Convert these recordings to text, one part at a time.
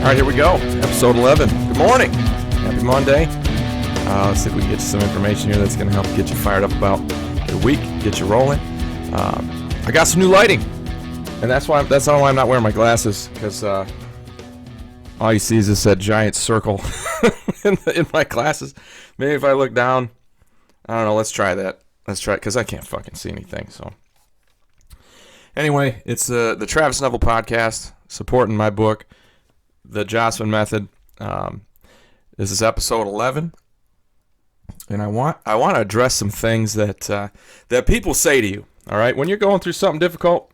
All right, here we go. Episode 11. Good morning. Happy Monday. Let's see if we can get you some information here that's going to help get you fired up about the week, get you rolling. I got some new lighting, and that's why I'm not wearing my glasses, because all you see is this giant circle in my glasses. Maybe if I look down, I don't know. Let's try that. Let's try it, because I can't fucking see anything. So anyway, it's the Travis Neville podcast, supporting my book, The Jossman Method. This is episode 11, and I want to address some things that people say to you. All right, when you're going through something difficult,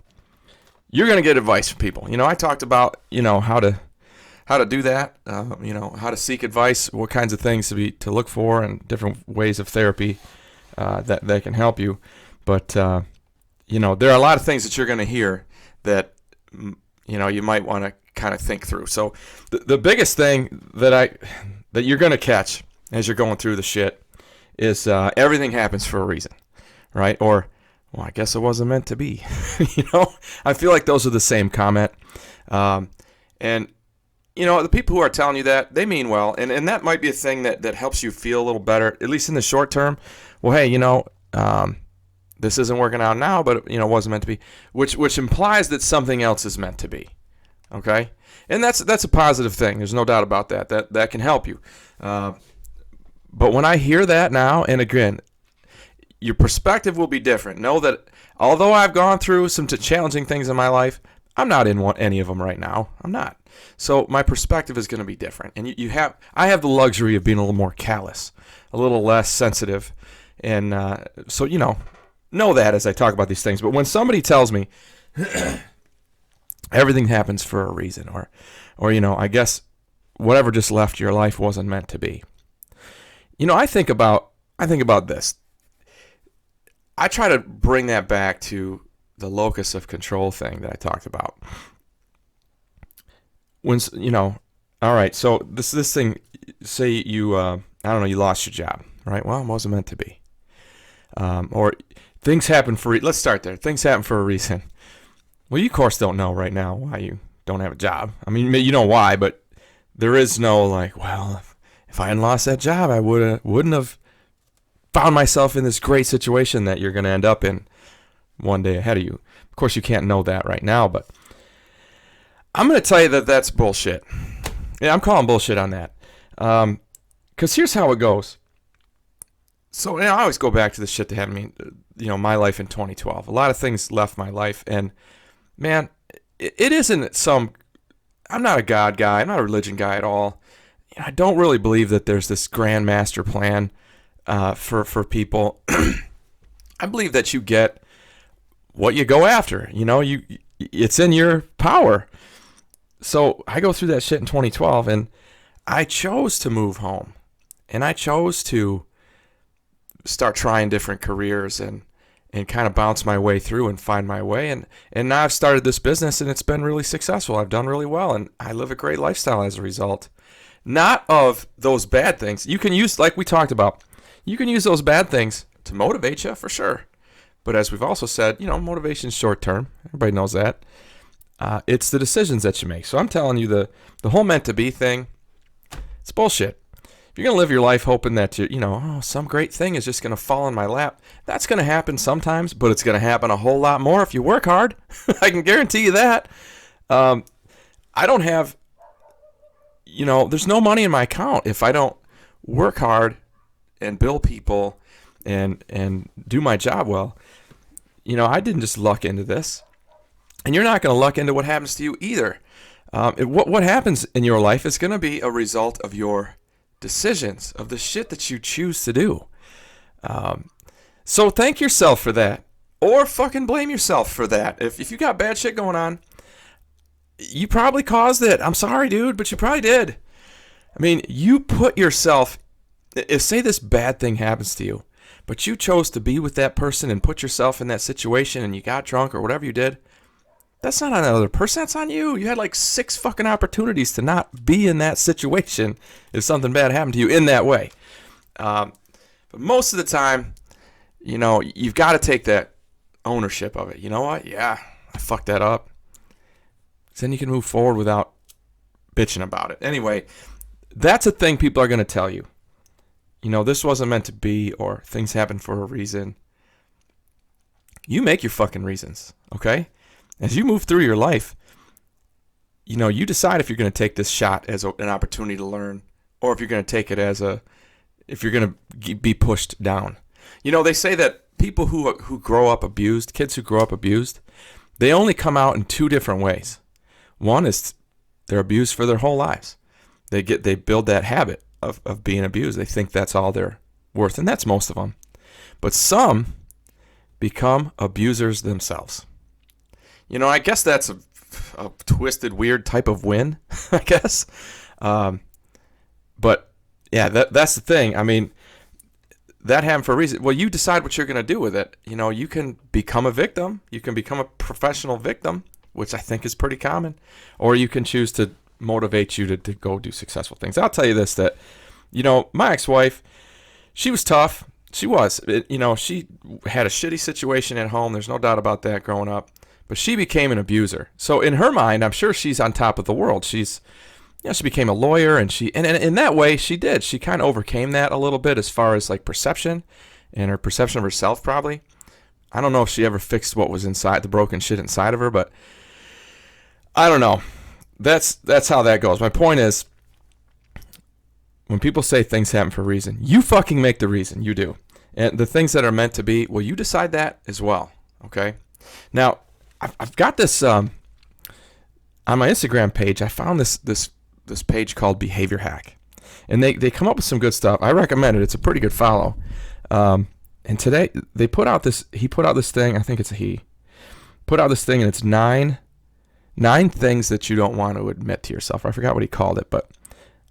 you're gonna get advice from people. I talked about how to do that. How to seek advice, what kinds of things to look for, and different ways of therapy that can help you. But there are a lot of things that you're gonna hear that you might want to kind of think through. So the biggest thing that you're going to catch as you're going through the shit is everything happens for a reason, right? Or, well, I guess it wasn't meant to be. I feel like those are the same comment. And the people who are telling you that, they mean well, and that might be a thing that helps you feel a little better, at least in the short term. Well, hey, this isn't working out now, but it wasn't meant to be, which implies that something else is meant to be. Okay, and that's a positive thing. There's no doubt about that. That can help you. But when I hear that now, and again, your perspective will be different. Know that although I've gone through some challenging things in my life, I'm not in any of them right now. I'm not. So my perspective is going to be different. And I have the luxury of being a little more callous, a little less sensitive, and so know that as I talk about these things. But when somebody tells me everything happens for a reason, or I guess whatever just left your life wasn't meant to be. I think about this. I try to bring that back to the locus of control thing that I talked about. When all right, so this thing, say you you lost your job, right? Well, it wasn't meant to be. Or things happen let's start there. Things happen for a reason. Well, you, of course, don't know right now why you don't have a job. I mean, you know why, but there is no, if I hadn't lost that job, I wouldn't have found myself in this great situation that you're going to end up in one day ahead of you. Of course, you can't know that right now, but I'm going to tell you that that's bullshit. Yeah, I'm calling bullshit on that. Because here's how it goes. So I always go back to the shit that happened to me, my life in 2012. A lot of things left my life, and man, it isn't I'm not a God guy. I'm not a religion guy at all. I don't really believe that there's this grand master plan for people. I believe that you get what you go after. It's in your power. So I go through that shit in 2012, and I chose to move home, and I chose to start trying different careers and kind of bounce my way through and find my way. And now I've started this business, and it's been really successful. I've done really well, and I live a great lifestyle as a result. Not of those bad things. You can use, like we talked about, you can use those bad things to motivate you, for sure. But as we've also said, motivation's short term. Everybody knows that. It's the decisions that you make. So I'm telling you, the whole meant to be thing, it's bullshit. If you're going to live your life hoping that some great thing is just going to fall in my lap, that's going to happen sometimes, but it's going to happen a whole lot more if you work hard. I can guarantee you that. I don't have, there's no money in my account if I don't work hard and bill people and do my job well. I didn't just luck into this. And you're not going to luck into what happens to you either. What happens in your life is going to be a result of your decisions, of the shit that you choose to do. So thank yourself for that, or fucking blame yourself for that. If you got bad shit going on, you probably caused it. I'm sorry, dude, but you probably did. I mean, you put yourself, if say this bad thing happens to you, but you chose to be with that person and put yourself in that situation, and you got drunk or whatever you did, that's not on another person. That's on you. You had 6 fucking opportunities to not be in that situation if something bad happened to you in that way. But most of the time, you've got to take that ownership of it. You know what? Yeah, I fucked that up. Then you can move forward without bitching about it. Anyway, that's a thing people are going to tell you. This wasn't meant to be, or things happen for a reason. You make your fucking reasons, okay? As you move through your life, you decide if you're going to take this shot as an opportunity to learn, or if you're going to take it if you're going to be pushed down. They say that people who grow up abused, kids who grow up abused, they only come out in two different ways. One is they're abused for their whole lives. They build that habit of being abused. They think that's all they're worth, and that's most of them. But some become abusers themselves. I guess that's a twisted, weird type of win, I guess. But yeah, that's the thing. I mean, that happened for a reason. Well, you decide what you're going to do with it. You can become a victim. You can become a professional victim, which I think is pretty common. Or you can choose to motivate you to go do successful things. I'll tell you this, that, my ex-wife, she was tough. She was. She had a shitty situation at home. There's no doubt about that growing up. But she became an abuser. So in her mind, I'm sure she's on top of the world. She became a lawyer, and in that way, she did. She kind of overcame that a little bit as far as like perception and her perception of herself, probably. I don't know if she ever fixed what was inside, the broken shit inside of her, but I don't know. That's how that goes. My point is, when people say things happen for a reason, you fucking make the reason. You do. And the things that are meant to be, well, you decide that as well. Okay? Now, I've got this on my Instagram page. I found this page called Behavior Hack, and they come up with some good stuff. I recommend it. It's a pretty good follow. And today he put out this thing. I think it's a he. Put out this thing, and it's nine things that you don't want to admit to yourself. I forgot what he called it, but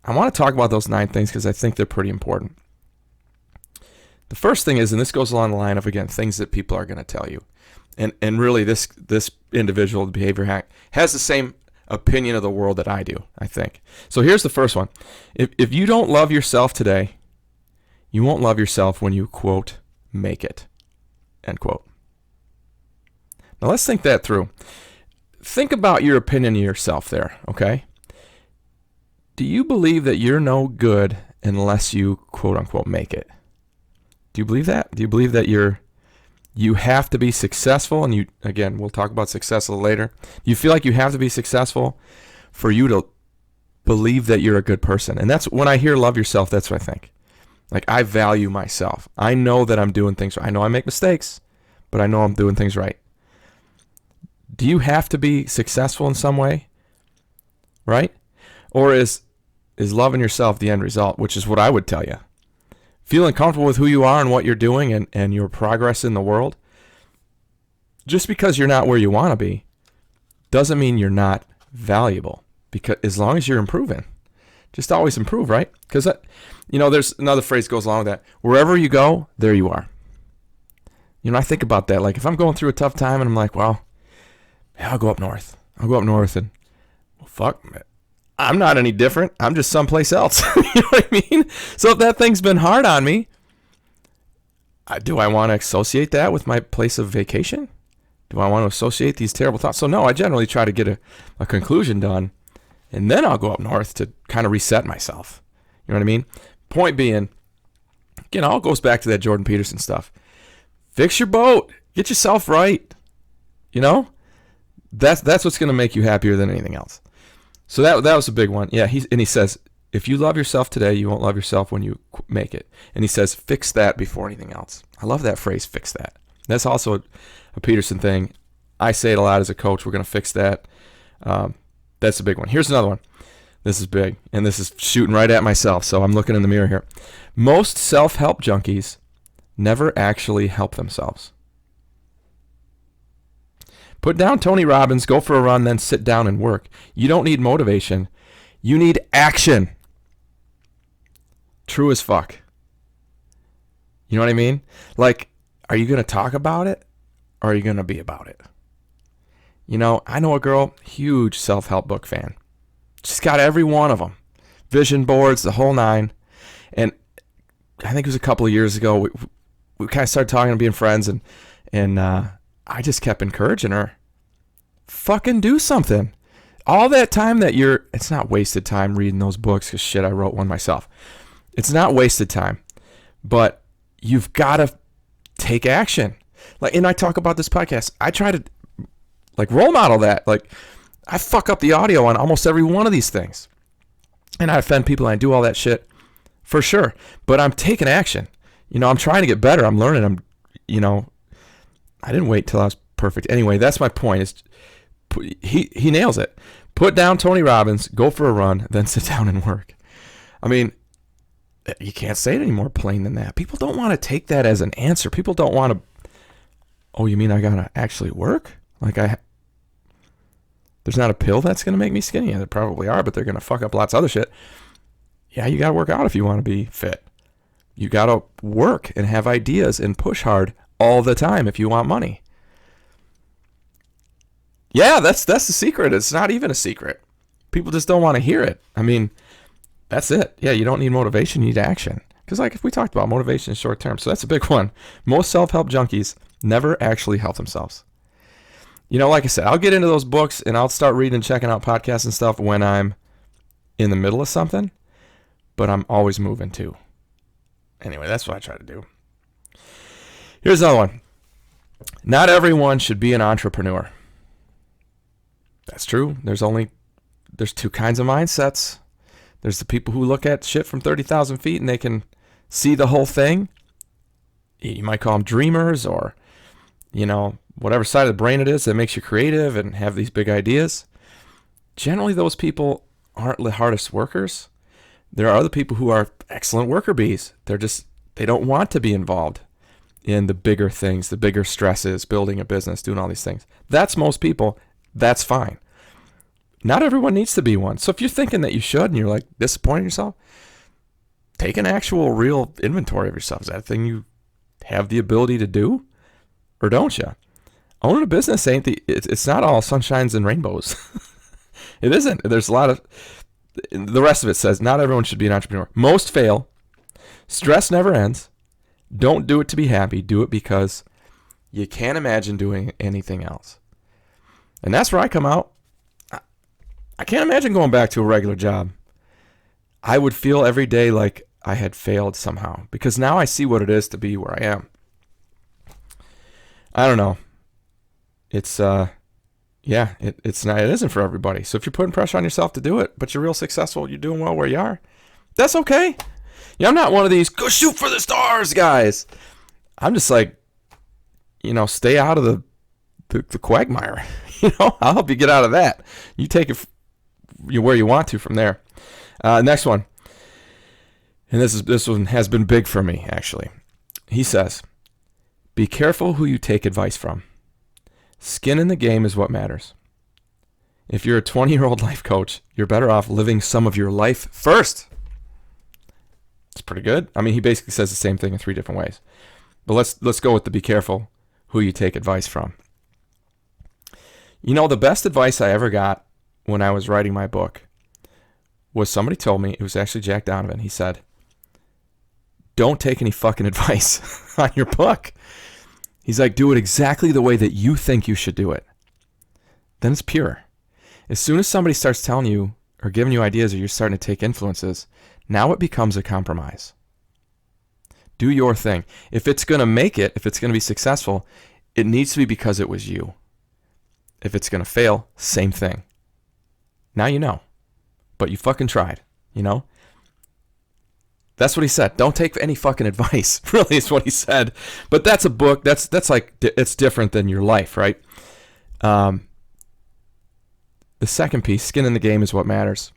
I want to talk about those 9 things because I think they're pretty important. The first thing is, and this goes along the line of, again, things that people are going to tell you. And really, this individual, the Behavior Hack, has the same opinion of the world that I do, I think. So here's the first one. If you don't love yourself today, you won't love yourself when you, quote, make it, end quote. Now let's think that through. Think about your opinion of yourself there, okay? Do you believe that you're no good unless you, quote unquote, make it? Do you believe that? Do you believe that you have to be successful? And again, we'll talk about success a little later. Do you feel like you have to be successful for you to believe that you're a good person? And that's when I hear love yourself, that's what I think. Like, I value myself. I know that I'm doing things right. I know I make mistakes, but I know I'm doing things right. Do you have to be successful in some way? Right? Or is loving yourself the end result, which is what I would tell you. Feeling comfortable with who you are and what you're doing and your progress in the world, just because you're not where you want to be, doesn't mean you're not valuable. Because as long as you're improving, just always improve, right? Because, there's another phrase that goes along with that. Wherever you go, there you are. I think about that. Like, if I'm going through a tough time and I'm like, well, yeah, I'll go up north. And, well, fuck, I'm not any different. I'm just someplace else. You know what I mean? So if that thing's been hard on me, do I want to associate that with my place of vacation? Do I want to associate these terrible thoughts? So no, I generally try to get a conclusion done, and then I'll go up north to kind of reset myself. You know what I mean? Point being, again, all goes back to that Jordan Peterson stuff. Fix your boat. Get yourself right. That's what's going to make you happier than anything else. So that was a big one. Yeah, he says, if you love yourself today, you won't love yourself when you make it. And he says, fix that before anything else. I love that phrase, fix that. That's also a Peterson thing. I say it a lot as a coach. We're going to fix that. That's a big one. Here's another one. This is big, and this is shooting right at myself, so I'm looking in the mirror here. Most self-help junkies never actually help themselves. Put down Tony Robbins, go for a run, then sit down and work. You don't need motivation. You need action. True as fuck. You know what I mean? Like, are you going to talk about it, or are you going to be about it? I know a girl, huge self-help book fan. She's got every one of them. Vision boards, the whole 9. And I think it was a couple of years ago, we kind of started talking and being friends, and I just kept encouraging her. Fucking do something. all that time that it's not wasted time reading those books, because shit, I wrote one myself. It's not wasted time, but you've got to take action. And I talk about this podcast. I try to role model that. I fuck up the audio on almost every one of these things, and I offend people and I do all that shit for sure, but I'm taking action. I'm trying to get better. I'm learning. I didn't wait till I was perfect. Anyway, that's my point. Is he nails it. Put down Tony Robbins, go for a run, then sit down and work. I mean, you can't say it any more plain than that. People don't want to take that as an answer. People don't want to, oh, you mean I got to actually work? There's not a pill that's going to make me skinny. Yeah, there probably are, but they're going to fuck up lots of other shit. Yeah, you got to work out if you want to be fit. You got to work and have ideas and push hard all the time if you want money. Yeah, that's the secret. It's not even a secret. People just don't want to hear it. I mean, that's it. Yeah, you don't need motivation, you need action. Because if we talked about motivation is short term, so that's a big one. Most self-help junkies never actually help themselves. Like I said, I'll get into those books and I'll start reading and checking out podcasts and stuff when I'm in the middle of something, but I'm always moving too. Anyway, that's what I try to do. Here's another one. Not everyone should be an entrepreneur. That's true. There's two kinds of mindsets. There's the people who look at shit from 30,000 feet and they can see the whole thing. You might call them dreamers, or, whatever side of the brain it is that makes you creative and have these big ideas. Generally, those people aren't the hardest workers. There are other people who are excellent worker bees. They don't want to be involved in the bigger things, the bigger stresses, building a business, doing all these things. That's most people. That's fine. Not everyone needs to be one. So if you're thinking that you should and you're disappointing yourself, take an actual real inventory of yourself. Is that a thing you have the ability to do, or don't you? Owning a business it's not all sunshines and rainbows. It isn't. There's a lot of, the rest of it says not everyone should be an entrepreneur. Most fail. Stress never ends. Don't do it to be happy. Do it because you can't imagine doing anything else. And that's where I come out. I can't imagine going back to a regular job. I would feel every day like I had failed somehow, because now I see what it is to be where I am. I don't know. It's it isn't for everybody. So if you're putting pressure on yourself to do it, but you're real successful, you're doing well where you are, that's okay. I'm not one of these go shoot for the stars guys. I'm just stay out of the quagmire. I'll help you get out of that. You take it where you want to from there. Next one. And this one has been big for me, actually. He says, be careful who you take advice from. Skin in the game is what matters. If you're a 20-year-old life coach, you're better off living some of your life first. It's pretty good. I mean, he basically says the same thing in 3 different ways. But let's go with the be careful who you take advice from. The best advice I ever got when I was writing my book was somebody told me, it was actually Jack Donovan. He said, don't take any fucking advice on your book. He's like, do it exactly the way that you think you should do it. Then it's pure. As soon as somebody starts telling you or giving you ideas, or you're starting to take influences, now it becomes a compromise. Do your thing. If it's going to make it, if it's going to be successful, it needs to be because it was you. If it's going to fail, same thing. Now you know. But you fucking tried, That's what he said. Don't take any fucking advice. Really is what he said. But that's a book. That's it's different than your life, right? The second piece, skin in the game is what matters.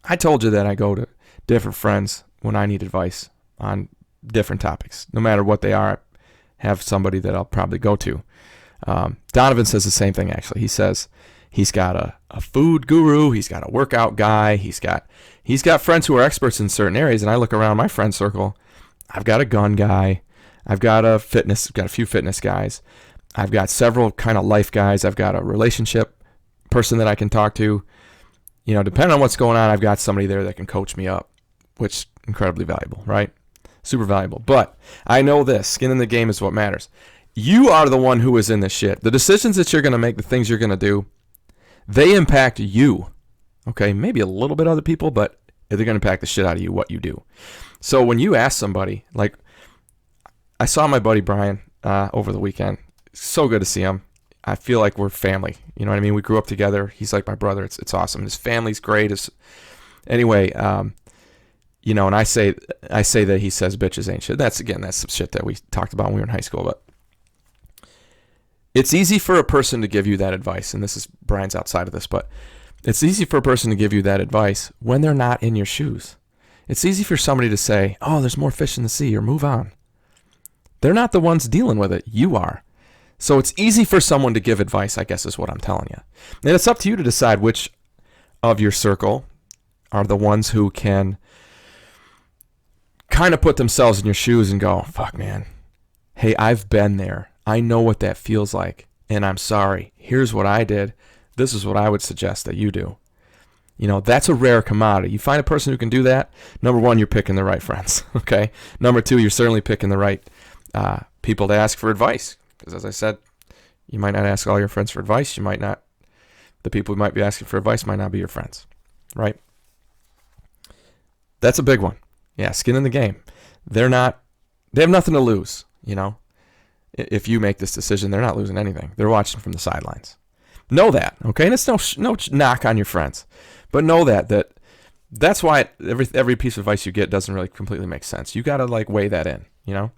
I told you that I go to different friends when I need advice on different topics. No matter what they are, I have somebody that I'll probably go to. Donovan says the same thing, actually. He says he's got a food guru. He's got a workout guy. He's got friends who are experts in certain areas. And I look around my friend circle. I've got a gun guy. I've got a few fitness guys. I've got several kind of life guys. I've got a relationship person that I can talk to. Depending on what's going on, I've got somebody there that can coach me up, which is incredibly valuable, right? Super valuable. But I know this, skin in the game is what matters. You are the one who is in this shit. The decisions that you're going to make, the things you're going to do, They impact you. Okay, maybe a little bit other people, but they're going to impact the shit out of you, what you do. So when you ask somebody, like, I saw my buddy Brian over the weekend. So good to see him. I feel like we're family. You know what I mean? We grew up together. He's like my brother. It's awesome. His family's great. Anyway, you know, and I say that he says bitches ain't shit. That's some shit that we talked about when we were in high school. But it's easy for a person to give you that advice, and this is Brian's outside of this, but it's easy for a person to give you that advice when they're not in your shoes. It's easy for somebody to say, oh, there's more fish in the sea, or move on. They're not the ones dealing with it. You are. So it's easy for someone to give advice, I guess is what I'm telling you. And it's up to you to decide which of your circle are the ones who can kind of put themselves in your shoes and go, fuck, man. Hey, I've been there. I know what that feels like, and I'm sorry. Here's what I did. This is what I would suggest that you do. You know, that's a rare commodity. You find a person who can do that, number one, you're picking the right friends, okay? Number two, you're certainly picking the right people to ask for advice. Because as I said, you might not ask all your friends for advice. You might not, the people who might be asking for advice might not be your friends, right? That's a big one. Yeah, skin in the game. They have nothing to lose, you know? If you make this decision, they're not losing anything. They're watching from the sidelines. Know that, okay? And it's no knock on your friends. But know that's why every piece of advice you get doesn't really completely make sense. You got to like weigh that in, you know?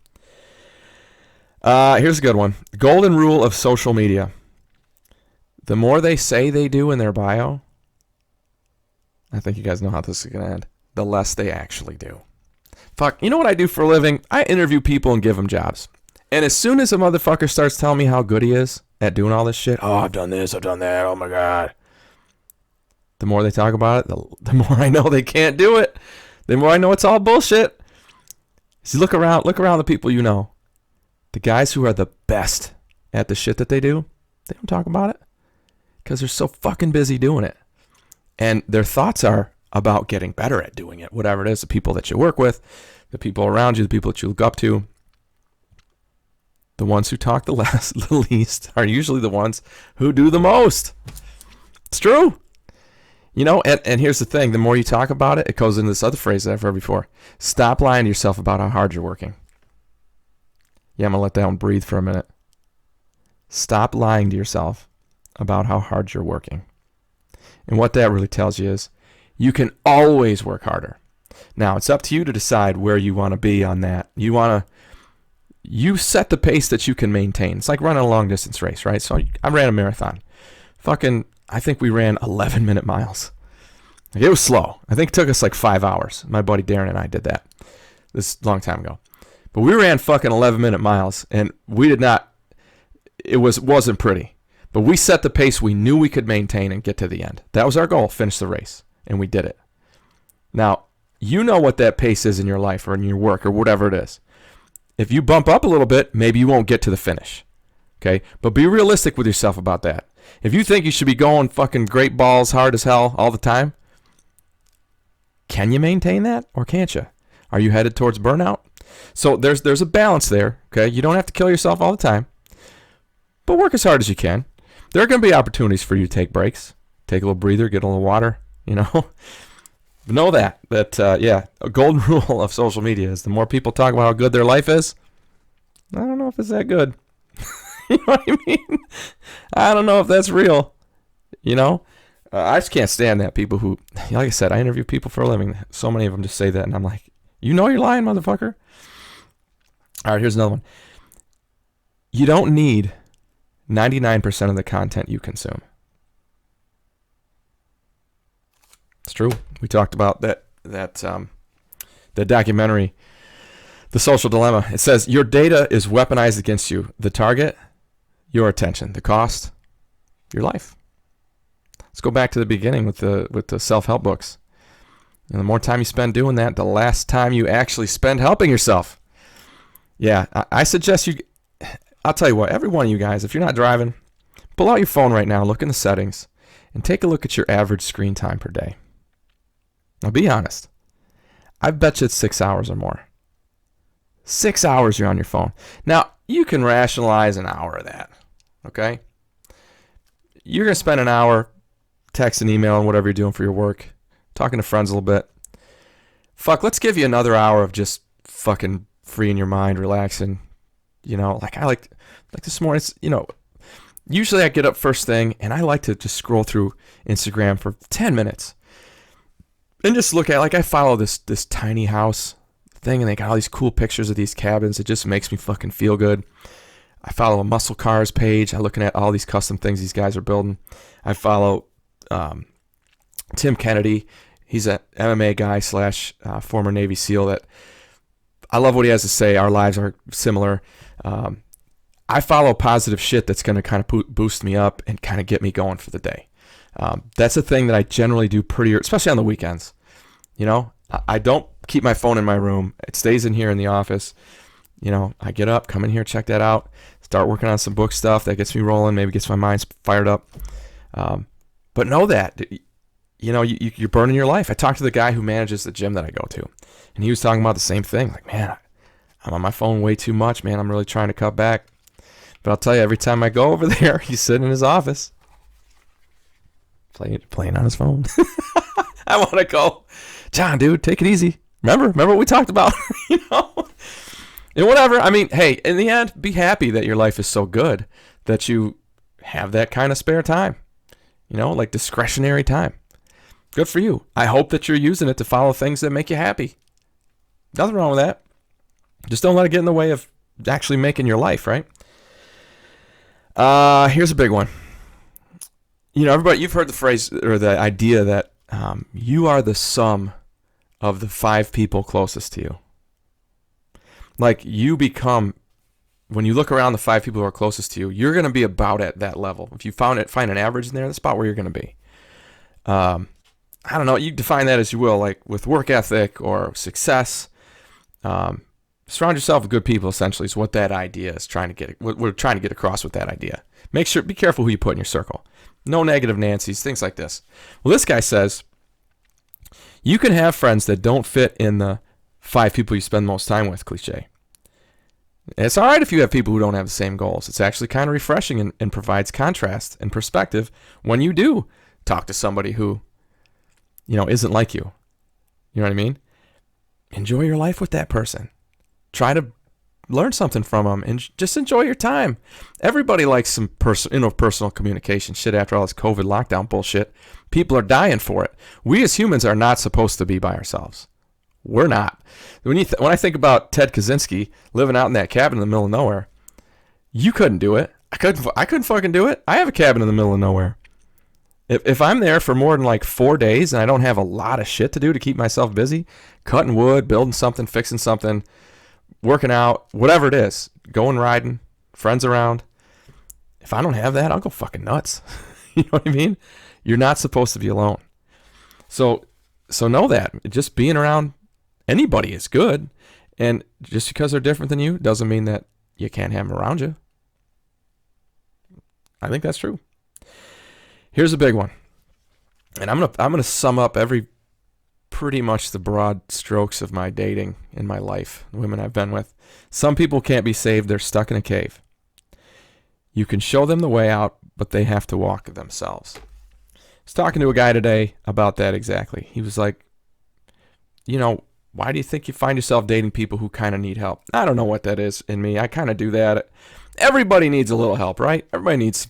Here's a good one. Golden rule of social media. The more they say they do in their bio, I think you guys know how this is going to end, the less they actually do. Fuck, you know what I do for a living? I interview people and give them jobs. And as soon as a motherfucker starts telling me how good he is at doing all this shit, oh, I've done this, I've done that, oh my God. The more they talk about it, the more I know they can't do it. The more I know it's all bullshit. So look around the people you know. The guys who are the best at the shit that they do, they don't talk about it because they're so fucking busy doing it. And their thoughts are about getting better at doing it, whatever it is, the people that you work with, the people around you, the people that you look up to. The ones who talk the least are usually the ones who do the most. It's true. You know, and here's the thing. The more you talk about it, it goes into this other phrase that I've heard before. Stop lying to yourself about how hard you're working. Yeah, I'm going to let that one breathe for a minute. Stop lying to yourself about how hard you're working. And what that really tells you is you can always work harder. Now, it's up to you to decide where you want to be on that. You set the pace that you can maintain. It's like running a long distance race, right? So I ran a marathon. I think we ran 11-minute miles. Like, it was slow. I think it took us like 5 hours. My buddy Darren and I did that. This is a long time ago. But we ran fucking 11-minute miles, and we did not, it wasn't pretty. But we set the pace we knew we could maintain and get to the end. That was our goal, finish the race, and we did it. Now, you know what that pace is in your life or in your work or whatever it is. If you bump up a little bit, maybe you won't get to the finish, okay? But be realistic with yourself about that. If you think you should be going fucking great balls hard as hell all the time, can you maintain that or can't you? Are you headed towards burnout? So there's a balance there, okay? You don't have to kill yourself all the time, but work as hard as you can. There are going to be opportunities for you to take breaks, take a little breather, get a little water, you know? Know that a golden rule of social media is the more people talk about how good their life is, I don't know if it's that good. You know what I mean? I don't know if that's real, you know? I just can't stand that. People who, like I said, I interview people for a living. So many of them just say that, and I'm like, you know you're lying, motherfucker. All right, here's another one. You don't need 99% of the content you consume. It's true. We talked about that documentary, The Social Dilemma. It says your data is weaponized against you. The target, your attention. The cost, your life. Let's go back to the beginning with the self-help books. And the more time you spend doing that, the less time you actually spend helping yourself. Yeah, I suggest I'll tell you what, every one of you guys, if you're not driving, pull out your phone right now, look in the settings, and take a look at your average screen time per day. Now, be honest. I bet you it's 6 hours or more. 6 hours you're on your phone. Now, you can rationalize an hour of that, okay? You're going to spend an hour text and email and whatever you're doing for your work, talking to friends a little bit. Fuck, let's give you another hour of just fucking freeing your mind, relaxing. Like I like this morning, usually I get up first thing and I like to just scroll through Instagram for 10 minutes and just look at, like, I follow this tiny house thing and they got all these cool pictures of these cabins. It just makes me fucking feel good. I follow a muscle cars page. I'm looking at all these custom things these guys are building. I follow Tim Kennedy. He's an MMA guy / former Navy SEAL that I love what he has to say. Our lives are similar. I follow positive shit that's going to kind of boost me up and kind of get me going for the day. That's a thing that I generally do especially on the weekends. I don't keep my phone in my room. It stays in here in the office. I get up, come in here, check that out, start working on some book stuff that gets me rolling, maybe gets my mind fired up. But know that, you're burning your life. I talked to the guy who manages the gym that I go to, and he was talking about the same thing. Like, man, I'm on my phone way too much, man. I'm really trying to cut back. But I'll tell you, every time I go over there, he's sitting in his office playing on his phone. I want to go, John, dude, take it easy. Remember what we talked about? And whatever. I mean, hey, in the end, be happy that your life is so good that you have that kind of spare time, like discretionary time. Good for you. I hope that you're using it to follow things that make you happy. Nothing wrong with that. Just don't let it get in the way of actually making your life, right? Here's a big one. Everybody, you've heard the phrase or the idea that you are the sum of the 5 people closest to you. Like, you become, when you look around the 5 people who are closest to you, you're going to be about at that level. If you find an average in there, that's about where you're going to be. I don't know. You define that as you will, like with work ethic or success. Surround yourself with good people, essentially, is what that idea is trying to get. What we're trying to get across with that idea. Be careful who you put in your circle. No negative Nancy's, things like this. Well, this guy says, you can have friends that don't fit in the 5 people you spend most time with cliche. It's all right if you have people who don't have the same goals. It's actually kind of refreshing and provides contrast and perspective when you do talk to somebody who, isn't like you. You know what I mean? Enjoy your life with that person. Try to learn something from them and just enjoy your time. Everybody likes some interpersonal communication. Shit, after all this COVID lockdown bullshit, people are dying for it. We as humans are not supposed to be by ourselves. We're not. When I think about Ted Kaczynski living out in that cabin in the middle of nowhere, you couldn't do it. I couldn't fucking do it. I have a cabin in the middle of nowhere. If I'm there for more than like 4 days and I don't have a lot of shit to do to keep myself busy, cutting wood, building something, fixing something, working out, whatever it is, going riding, friends around, if I don't have that, I'll go fucking nuts. You know what I mean? You're not supposed to be alone. So know that. Just being around anybody is good. And just because they're different than you doesn't mean that you can't have them around you. I think that's true. Here's a big one. And I'm gonna sum up pretty much the broad strokes of my dating in my life, the women I've been with. Some people can't be saved. They're stuck in a cave. You can show them the way out, but they have to walk themselves. I was talking to a guy today about that exactly. He was like, why do you think you find yourself dating people who kind of need help? I don't know what that is in me. I kind of do that. Everybody needs a little help, right? Everybody needs,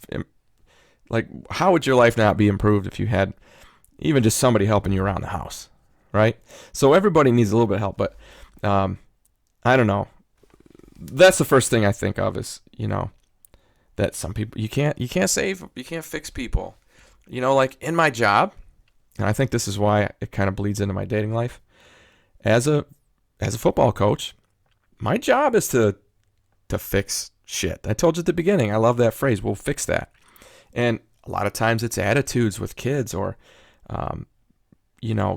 like, how would your life not be improved if you had even just somebody helping you around the house, right? So everybody needs a little bit of help, but I don't know. That's the first thing I think of is, that some people, you can't save, you can't fix people. Like in my job, and I think this is why it kind of bleeds into my dating life. As a football coach, my job is to fix shit. I told you at the beginning, I love that phrase, we'll fix that. And a lot of times it's attitudes with kids or,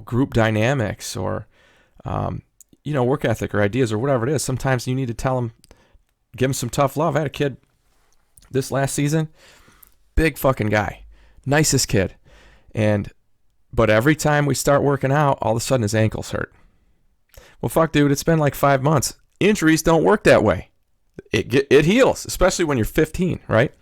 group dynamics or, work ethic or ideas or whatever it is. Sometimes you need to tell them, give them some tough love. I had a kid this last season, big fucking guy, nicest kid. But every time we start working out, all of a sudden his ankles hurt. Well, fuck, dude, it's been like 5 months. Injuries don't work that way. It heals, especially when you're 15, right?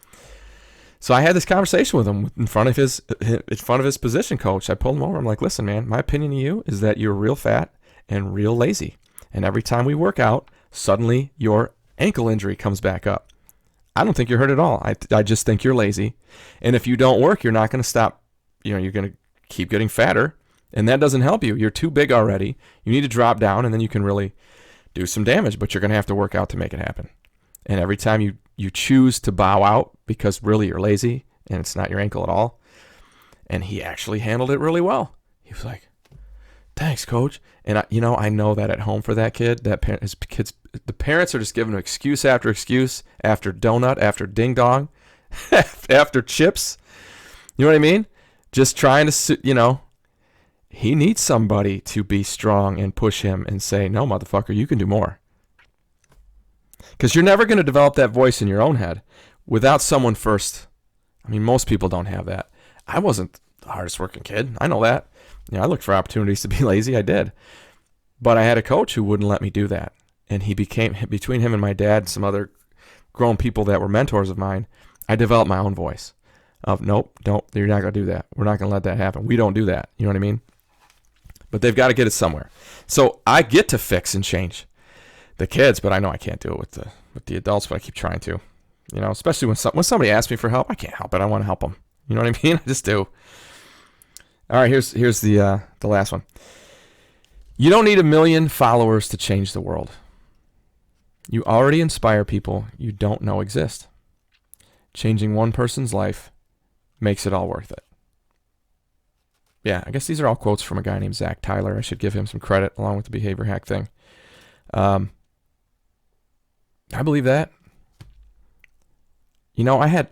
So I had this conversation with him in front of his position coach. I pulled him over. I'm like, listen, man, my opinion of you is that you're real fat and real lazy. And every time we work out, suddenly your ankle injury comes back up. I don't think you're hurt at all. I just think you're lazy. And if you don't work, you're not going to stop. You're going to keep getting fatter. And that doesn't help you. You're too big already. You need to drop down, and then you can really do some damage. But you're going to have to work out to make it happen. And every time you choose to bow out because really you're lazy and it's not your ankle at all. And he actually handled it really well. He was like, thanks, coach. And I know that at home for that kid, the parents are just giving him excuse after donut, after ding dong, after chips. You know what I mean? Just trying to, he needs somebody to be strong and push him and say, no, motherfucker, you can do more. Because you're never going to develop that voice in your own head without someone first. I mean, most people don't have that. I wasn't the hardest working kid. I know that. I looked for opportunities to be lazy. I did. But I had a coach who wouldn't let me do that. And he became, between him and my dad and some other grown people that were mentors of mine, I developed my own voice of, nope, you're not going to do that. We're not going to let that happen. We don't do that. You know what I mean? But they've got to get it somewhere. So I get to fix and change the kids, but I know I can't do it with the adults, but I keep trying to. Especially when somebody asks me for help, I can't help it. I want to help them. You know what I mean? I just do. All right, here's the last one. You don't need 1 million followers to change the world. You already inspire people you don't know exist. Changing one person's life makes it all worth it. Yeah, I guess these are all quotes from a guy named Zach Tyler. I should give him some credit along with the behavior hack thing. I believe that. I had,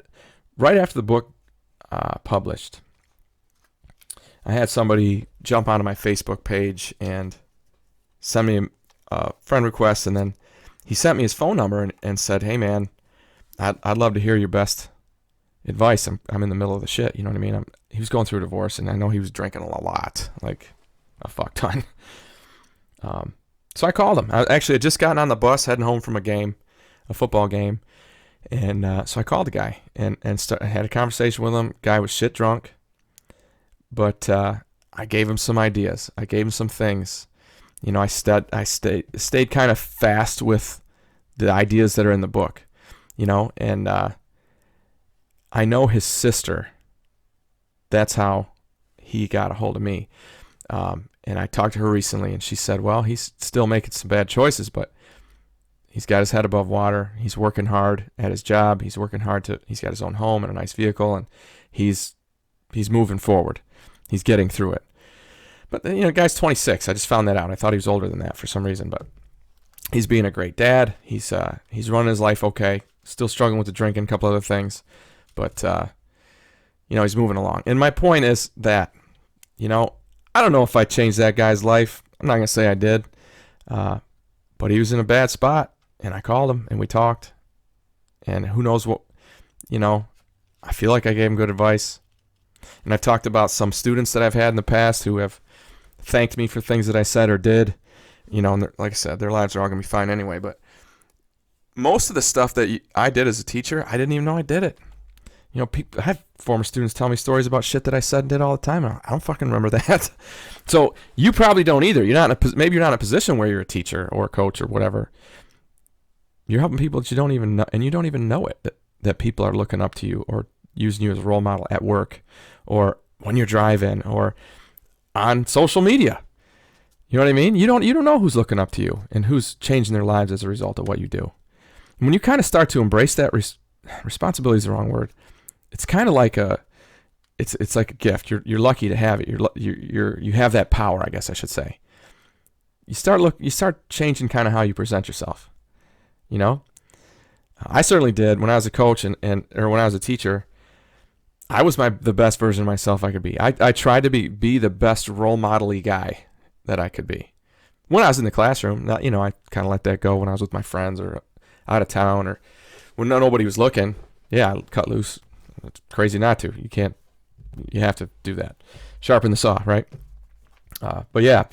right after the book published, I had somebody jump onto my Facebook page and send me a friend request, and then he sent me his phone number and said, hey, man, I'd love to hear your best advice. I'm in the middle of the shit, you know what I mean? He was going through a divorce, and I know he was drinking a lot, like a fuck ton. So I called him. I had just gotten on the bus heading home from a football game, and so I called the guy and had a conversation with him. Guy was shit drunk, but I gave him some ideas. I gave him some things. I stayed kind of fast with the ideas that are in the book, and I know his sister. That's how he got a hold of me. And I talked to her recently, and she said, well, he's still making some bad choices, but he's got his head above water. He's working hard at his job. He's working hard he's got his own home and a nice vehicle, and he's moving forward. He's getting through it. But, the guy's 26. I just found that out. I thought he was older than that for some reason, but he's being a great dad. He's running his life okay. Still struggling with the drinking, a couple other things, but, he's moving along. And my point is that, I don't know if I changed that guy's life. I'm not going to say I did. But he was in a bad spot, and I called him, and we talked. And who knows what, I feel like I gave him good advice. And I've talked about some students that I've had in the past who have thanked me for things that I said or did. And like I said, their lives are all going to be fine anyway. But most of the stuff that I did as a teacher, I didn't even know I did it. I have former students tell me stories about shit that I said and did all the time. I don't fucking remember that. So you probably don't either. Maybe you're not in a position where you're a teacher or a coach or whatever. You're helping people that you don't even know, and you don't even know it, that people are looking up to you or using you as a role model at work or when you're driving or on social media. You know what I mean? You don't know who's looking up to you and who's changing their lives as a result of what you do. And when you kind of start to embrace that, responsibility is the wrong word. It's kind of like it's like a gift. You're lucky to have it. You have that power, I guess I should say. You start changing kind of how you present yourself. I certainly did when I was a coach or when I was a teacher. I was the best version of myself I could be. I tried to be the best role model-y guy that I could be. When I was in the classroom, I kind of let that go when I was with my friends or out of town or when nobody was looking. Yeah, I cut loose. It's crazy not to. You have to do that. Sharpen the saw, right? But yeah,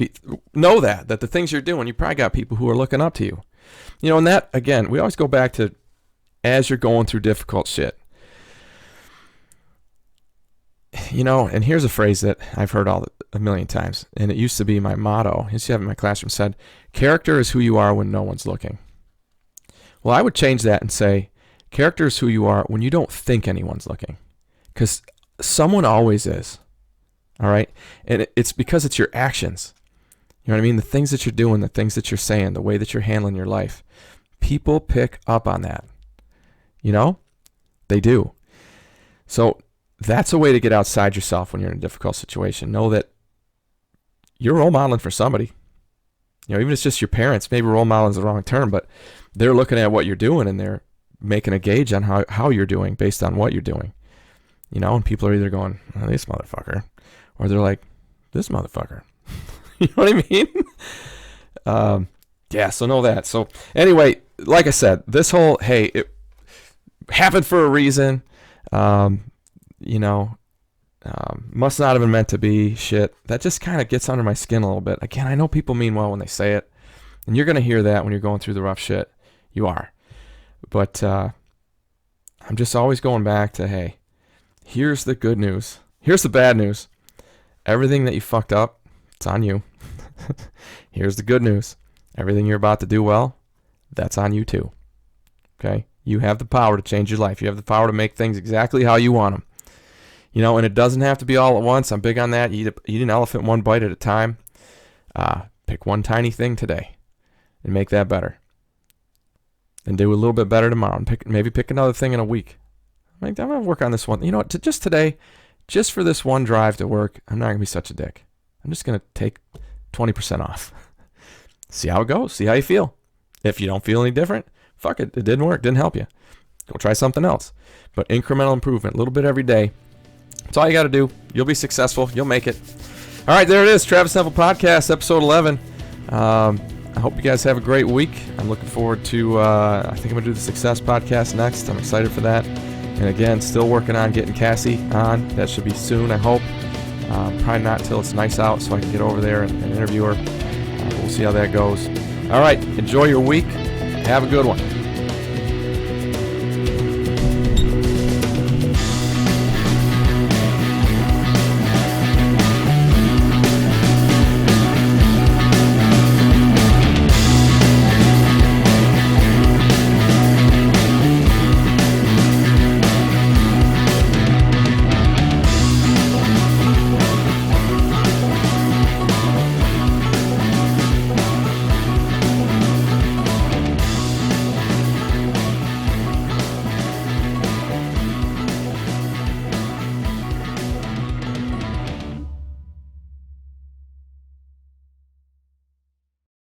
know that the things you're doing, you probably got people who are looking up to you. And that, again, we always go back to as you're going through difficult shit. and here's a phrase that I've heard a million times, and it used to be my motto. I used to have it in my classroom, said, character is who you are when no one's looking. Well, I would change that and say, character is who you are when you don't think anyone's looking. Because someone always is. All right? And it's because it's your actions. You know what I mean? The things that you're doing, the things that you're saying, the way that you're handling your life. People pick up on that. They do. So that's a way to get outside yourself when you're in a difficult situation. Know that you're role modeling for somebody. Even if it's just your parents, maybe role modeling is the wrong term, but they're looking at what you're doing and they're making a gauge on how you're doing based on what you're doing. And people are either going, oh, this motherfucker, or they're like, this motherfucker. You know what I mean? Yeah, so know that. So anyway, like I said, this whole, hey, it happened for a reason, must not have been meant to be shit. That just kind of gets under my skin a little bit. Again, I know people mean well when they say it, and you're going to hear that when you're going through the rough shit. You are. But I'm just always going back to, hey, here's the good news. Here's the bad news. Everything that you fucked up, it's on you. Here's the good news. Everything you're about to do well, that's on you too. Okay? You have the power to change your life. You have the power to make things exactly how you want them. And it doesn't have to be all at once. I'm big on that. Eat an elephant one bite at a time. Pick one tiny thing today and make that better. And do a little bit better tomorrow. And maybe pick another thing in a week. I'm going to work on this one. You know what? Just today, just for this one drive to work, I'm not going to be such a dick. I'm just going to take 20% off. See how it goes. See how you feel. If you don't feel any different, fuck it. It didn't work. Didn't help you. Go try something else. But incremental improvement, a little bit every day. That's all you got to do. You'll be successful. You'll make it. All right, there it is. Travis Neville Podcast, episode 11. I hope you guys have a great week. I'm looking forward to, I think I'm going to do the Success Podcast next. I'm excited for that. And again, still working on getting Cassie on. That should be soon, I hope. Probably not until it's nice out so I can get over there and interview her. We'll see how that goes. All right, enjoy your week. Have a good one.